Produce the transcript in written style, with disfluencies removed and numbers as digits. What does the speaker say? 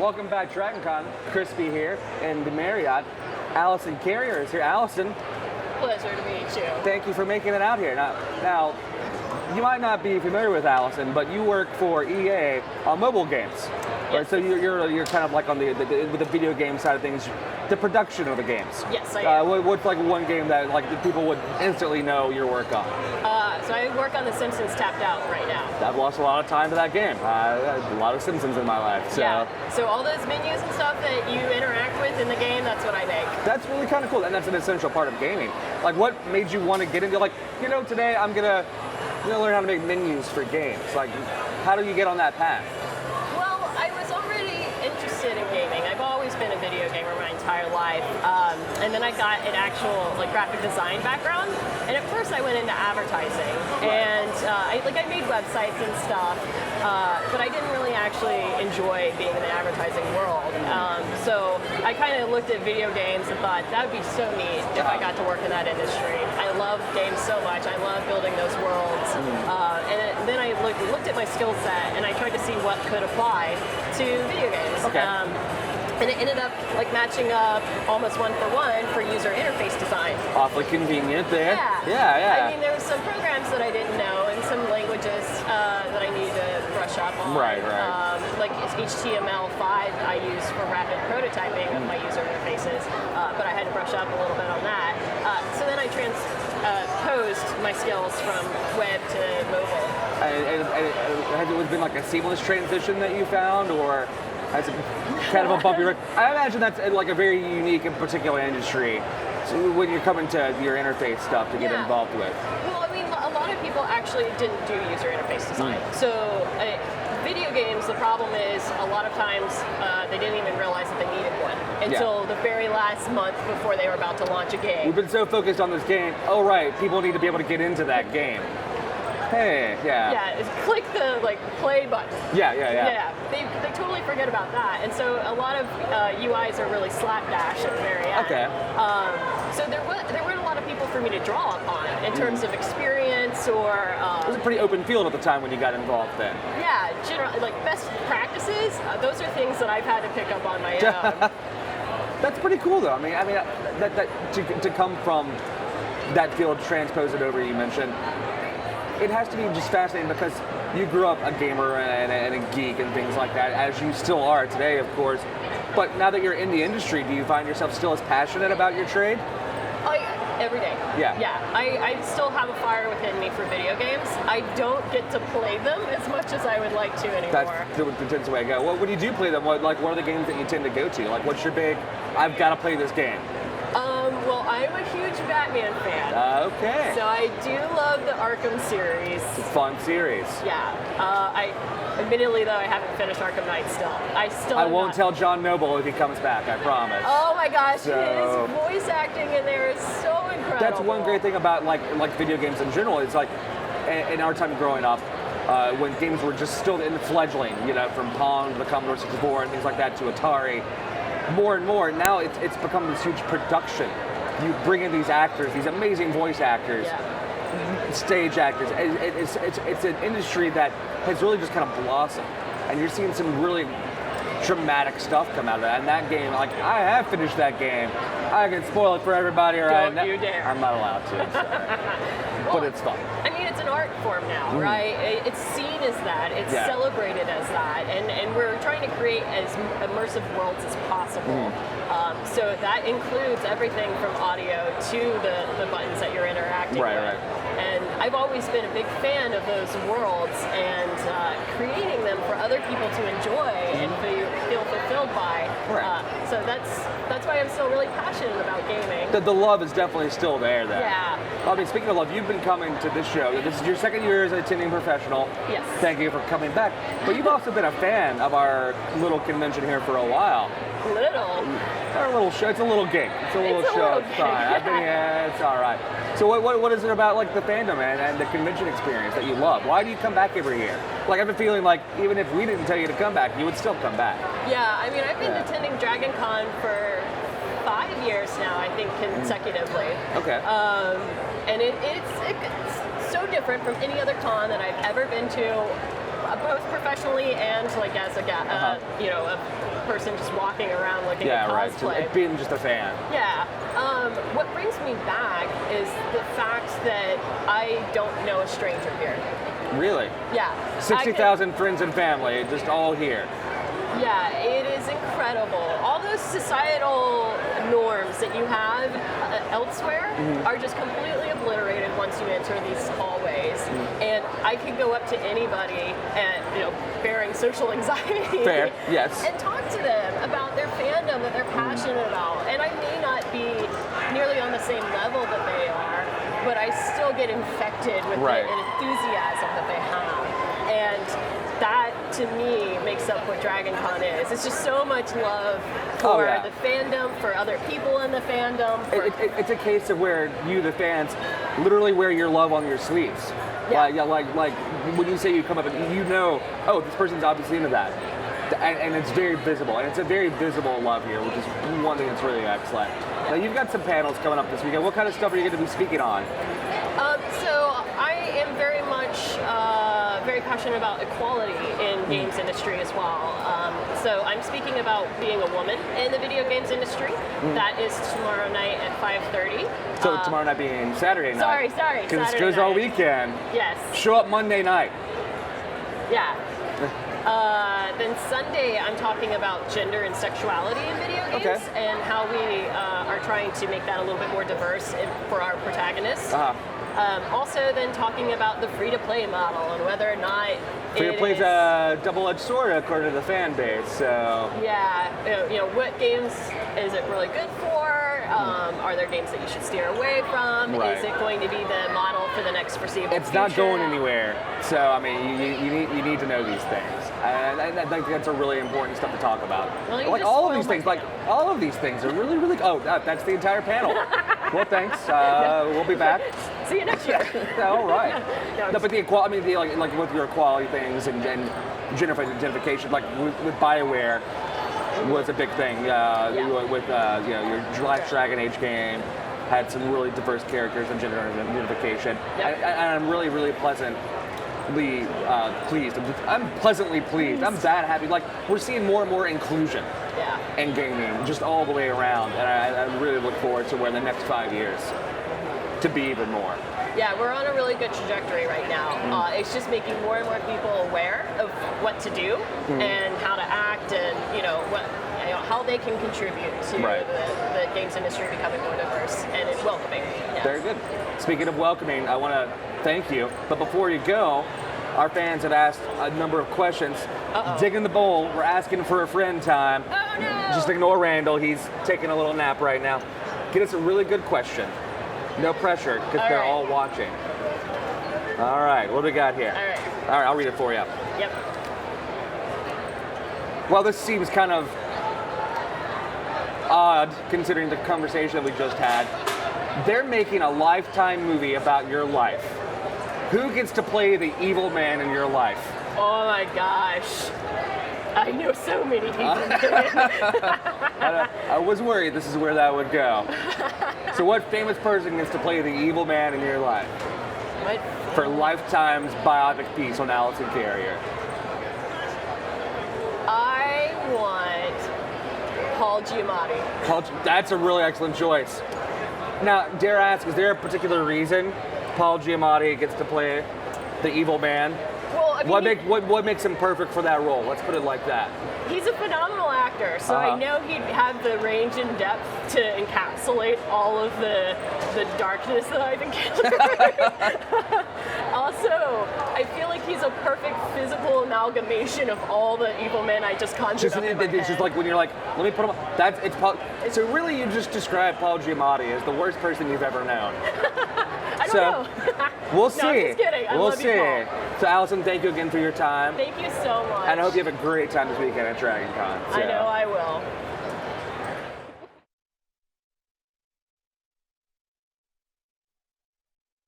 Welcome back, DragonCon. Crispy here in the Marriott. Alison Carrier is here. Alison. Pleasure to meet you. Thank you for making it out here. Now, you might not be familiar with Alison, but you work for EA on mobile games. Yes. Right? So you're kind of like on the with the video game side of things, the production of the games. Yes, I am. What's like one game that like the people would instantly know your work on? So I work on The Simpsons Tapped Out right now. I've lost a lot of time to that game. A lot of Simpsons in my life. So. Yeah. So all those menus and stuff that you interact with in the game, that's what I make. That's really kind of cool, and that's an essential part of gaming. Like, what made you want to get into, like, today I'm gonna learn how to make menus for games. Like, how do you get on that path? Well, I was already interested in gaming. I've always been a video gamer my entire life, and then I got an actual graphic design background. And at first I went into advertising, and I made websites and stuff, but I didn't really actually enjoy being in the advertising world. So I kind of looked at video games and thought that would be so neat if I got to work in that industry. I love games so much. I love building those worlds. And then I looked at my skill set and I tried to see what could apply to video games. Okay. And it ended up matching up almost one-for-one for user interface design. Awfully convenient there. Yeah. I mean, there were some programs that I didn't know and some languages that I needed to brush up on. Right. Like HTML5 I use for rapid prototyping of my user interfaces, but I had to brush up a little bit on that. So then I transposed my skills from web to mobile. And has it been like a seamless transition that you found, or has it kind of a bumpy road? I imagine that's like a very unique and particular industry. So when you're coming to your interface stuff to get involved with. Well, I mean, a lot of people actually didn't do user interface design. So video games, the problem is a lot of times they didn't even realize that they needed one until the very last month before they were about to launch a game. We've been so focused on this game. Oh, right, people need to be able to get into that game. Hey, Yeah, click the play button. Yeah. They totally forget about that, and so a lot of UIs are really slapdash at the very end. Okay. So there weren't a lot of people for me to draw upon in terms of experience or. It was a pretty open field at the time when you got involved then. Yeah, generally best practices. Those are things that I've had to pick up on my own. That's pretty cool though. I mean that to come from that field, transpose it over. You mentioned. It has to be just fascinating because you grew up a gamer and a geek and things like that, as you still are today, of course. But now that you're in the industry, do you find yourself still as passionate about your trade? Every day. Yeah. I still have a fire within me for video games. I don't get to play them as much as I would like to anymore. That's the way I go. Well, when you do play them, what are the games that you tend to go to? Like, what's your big, I've got to play this game? Well, I'm a huge Batman fan. Okay. So I do love the Arkham series. It's a fun series. Yeah. Admittedly, though, I haven't finished Arkham Knight still. I won't tell John Noble if he comes back, I promise. Oh my gosh, his voice acting in there is so incredible. That's one great thing about like video games in general. It's like in our time growing up, when games were just still in the fledgling, from Pong to the Commodore 64 and things like that to Atari. More and more, now it's become this huge production. You bring in these actors, these amazing voice actors, stage actors. It's an industry that has really just kind of blossomed, and you're seeing some really dramatic stuff come out of that. And that game, I have finished that game. I can spoil it for everybody right now. Don't you dare. I'm not allowed to, sorry. But it's fun. I mean, it's an art form now, right? It's seen as that. It's celebrated as that. And we're trying to create as immersive worlds as possible. So that includes everything from audio to the buttons that you're interacting with. Right. And I've always been a big fan of those worlds and creating them for other people to enjoy and feel fulfilled by. Right. So that's why I'm still really passionate about gaming. The love is definitely still there then. Yeah. I mean, speaking of love, you've been coming to this show. This is your second year as an attending professional. Yes. Thank you for coming back. But you've also been a fan of our little convention here for a while. Our little show. It's a little gig. It's a little show. It's fine. I've been here. It's all right. So what is it about the fandom and the convention experience that you love? Why do you come back every year? I have a feeling even if we didn't tell you to come back, you would still come back. Yeah, I mean, I've been attending DragonCon for 5 years now, I think, consecutively. Okay. And it's so different from any other con that I've ever been to. both professionally and like as a a person just walking around looking at right. cosplay. So being just a fan. Yeah. What brings me back is the fact that I don't know a stranger here. Really? Yeah. 60,000 friends and family, just all here. Yeah, it is incredible. All those societal norms that you have elsewhere are just completely obliterated once you enter these hallways. And I could go up to anybody and, bearing social anxiety. Fair, yes. And talk to them about their fandom that they're passionate about. And I may not be nearly on the same level that they are, but I still get infected with the enthusiasm that they have. And that, to me, makes up what DragonCon is. It's just so much love for the fandom, for other people in the fandom. It's a case of where you, the fans, literally wear your love on your sleeves. Yeah. Like when you say you come up and you know, oh, this person's obviously into that. And it's very visible. And it's a very visible love here, which is one thing that's really excellent. Now, you've got some panels coming up this weekend. What kind of stuff are you going to be speaking on? So I am very much very passionate about equality in games industry as well. So I'm speaking about being a woman in the video games industry. That is tomorrow night at 5:30. So tomorrow night being Saturday night. Sorry. Because it goes all weekend. Yes. Show up Monday night. Yeah. Then Sunday, I'm talking about gender and sexuality in video games and how we are trying to make that a little bit more diverse for our protagonists. Also, then talking about the free-to-play model and whether or not free-to-play is a double-edged sword according to the fan base. So yeah, what games is it really good for? Are there games that you should steer away from? Right. Is it going to be the model for the next foreseeable It's future? not going anywhere. So I mean, you need to know these things, and I think that's a really important stuff to talk about. Well, like all of these things, are really, really. Oh, that's the entire panel. Well, thanks. We'll be back. See you next year. All right. No, but the equality, I mean, like with your equality things and gender identification, like with BioWare was a big thing. With your last Dragon Age game had some really diverse characters and gender identification. And I'm really, really pleasantly pleased. I'm pleasantly pleased. I'm that happy. Like we're seeing more and more inclusion in gaming, just all the way around. And I really look forward to where the next 5 years to be even more. Yeah, we're on a really good trajectory right now. It's just making more and more people aware of what to do and how to act, and how they can contribute to the games industry becoming more diverse and it's welcoming. Yes. Very good. Speaking of welcoming, I want to thank you. But before you go, our fans have asked a number of questions. Dig in the bowl. We're asking for a friend time. Oh no! Just ignore Randall. He's taking a little nap right now. Get us a really good question. No pressure, because they're all watching. All right, what do we got here? All right, I'll read it for you. Yep. Well, this seems kind of odd, considering the conversation that we just had. They're making a Lifetime movie about your life. Who gets to play the evil man in your life? Oh my gosh. I know so many people. I was worried this is where that would go. So what famous person gets to play the evil man in your life? What? For Lifetime's biopic piece on Alison Carrier. I want Paul Giamatti. That's a really excellent choice. Now, dare I ask, is there a particular reason Paul Giamatti gets to play the evil man? Well, I mean, what makes him perfect for that role? Let's put it like that. He's a phenomenal actor, so I know he'd have the range and depth to encapsulate all of the darkness that I've encountered. Also, I feel like he's a perfect physical amalgamation of all the evil men I just conjured up in my head. It's just like when you're like, let me put him on. So really you just described Paul Giamatti as the worst person you've ever known. I don't know. We'll see. No, I'm just kidding. I love you, Paul. So Alison, thank you again for your time. Thank you so much. And I hope you have a great time this weekend at DragonCon. I know I will.